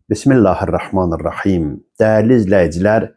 Bismillahirrahmanirrahim. Değerli izləyicilər,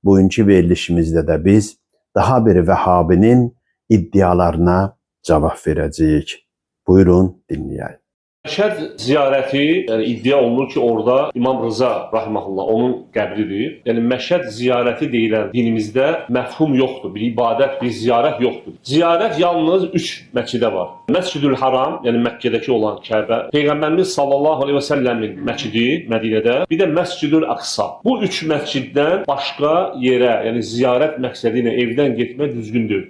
bugünkü verilişimizdə də biz daha bir Vəhabinin iddialarına cavab verəcəyik. Buyurun, dinləyək. Məşhəd ziyarəti, yəni iddia olunur ki, orada İmam Rıza rahimehullah onun qəbridir. Yəni Məşhəd ziyarəti deyilən dinimizdə məfhum yoxdur, bir ibadət, bir ziyarət yoxdur. Ziyarət yalnız 3 məscidə var. Məscidül Haram, yəni Məkkədəki olan Kəbə, Peyğəmbərimiz sallallahu əleyhi və səlləmin məscidi Mədinədə, bir də Məscidül Aqsa. Bu 3 məsciddən başqa yerə, yəni ziyarət məqsədi ilə evdən getmək düzgündür.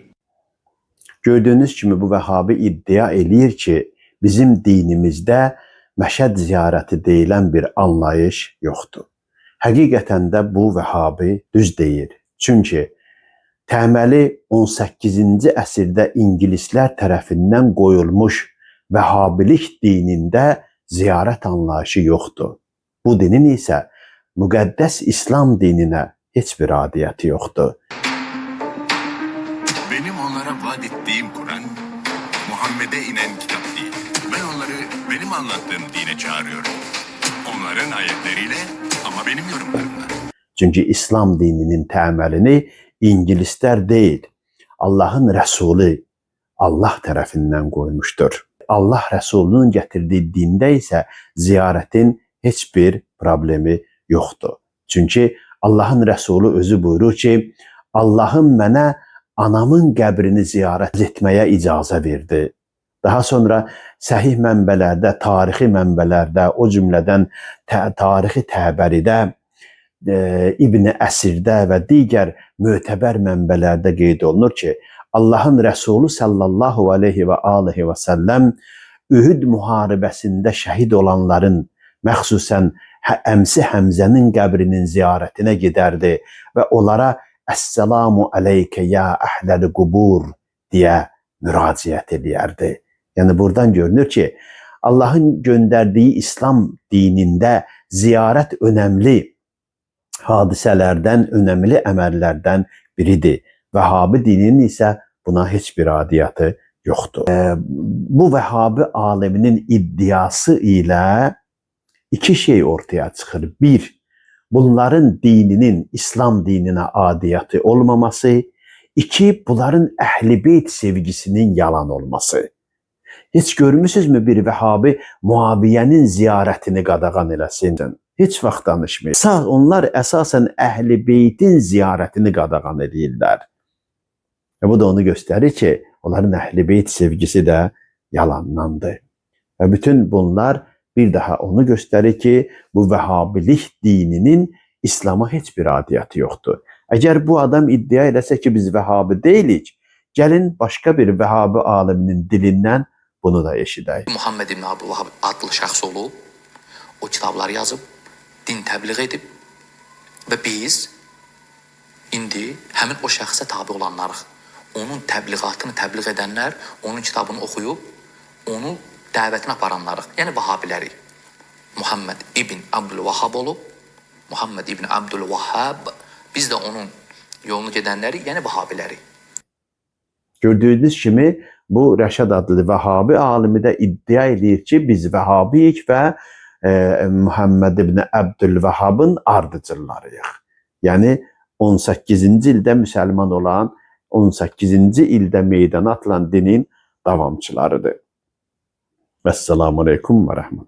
Gördüyünüz kimi bu Vəhabi iddia eləyir ki, bizim dinimizdə Məşhəd ziyarəti deyilən bir anlayış yoxdur. Həqiqətən də bu Vəhabi düz deyir. Çünki təməli 18-ci əsrdə ingilislər tərəfindən qoyulmuş Vəhabilik dinində ziyarət anlayışı yoxdur. Bu dinin isə müqəddəs İslam dininə heç bir adiyyəti yoxdur. Benim onlara vaat ettiğim Kur'an, Muhammed'e inen kitap değil. Ben onları benim anlattığım dine çağırıyorum. Onların ayetleriyle ama benim yorumlarımla. Çünki İslam dininin təməlini ingilislər deyil, Allahın Rəsulü Allah tərəfindən qoymuşdur. Allah Rəsulunun gətirdiyi dində isə ziyarətin heç bir problemi yoxdur. Çünki Allahın Rəsulu özü buyurur ki, Allahım mənə anamın qəbrini ziyarət etməyə icazə verdi. Daha sonra səhih mənbələrdə, tarixi mənbələrdə, o cümlədən tarixi Təbəridə, İbn Əsirdə və digər mötəbər mənbələrdə qeyd olunur ki, Allahın Rəsulu sallallahu aleyhi və aleyhi və səlləm Ühud müharibəsində şəhid olanların, məxsusən əmsi Həmzənin qəbrinin ziyarətinə gedərdi və onlara Əssəlamu aleykə ya əhləl qubur deyə müraciət edərdi. Yəni buradan görünür ki, Allahın göndərdiyi İslam dinində ziyarət önəmli hadisələrdən, önəmli əməllərdən biridir. Vəhabi dininin isə buna heç bir adiyyatı yoxdur. Bu Vəhabi aliminin iddiası ilə iki şey ortaya çıxır. Bir, bunların dininin İslam dininə adiyyatı olmaması. İki, bunların Əhl-i Beyt sevgisinin yalan olması. Heç görmüsünüzmü bir Vəhabi Muaviyyənin ziyarətini qadağan eləsin? Heç vaxt danışmıyor. Onlar əsasən Əhl-i Beytin ziyarətini qadağan edirlər. Bu da onu göstərir ki, onların Əhl-i Beyt sevgisi də yalandandır. Və bütün bunlar bir daha onu göstərir ki, bu Vəhabilik dininin İslama heç bir adiyyatı yoxdur. Əgər bu adam iddia eləsə ki, biz Vəhabi deyilik, gəlin başqa bir Vəhabi aliminin dilindən bunu da eşidək. Muhammed ibn Abdülvahab adlı şəxs olub, o kitabları yazıb, din təbliğ edib və biz indi həmin o şəxsə tabi olanlarıq. Onun təbliğatını təbliğ edənlər, onun kitabını oxuyub, onu dəvətini aparanlarıq, yəni Vahabiləri. Muhammed ibn Abdülvahab olub, Muhammed ibn Abdülvahab, biz də onun yolunu gedənləri, yəni Vahabiləri. Gördüyünüz kimi, bu Rəşad adlı Vəhabi alimi də iddia edir ki, biz Vəhabiyik və Muhammed ibn Abdülvahabın ardıcıllarıyıq. Yəni 18-ci ildə müsəlman olan, 18-ci ildə meydana atılan dinin davamçılarıdır. Vəssalamu aleykum və rəhmətullah.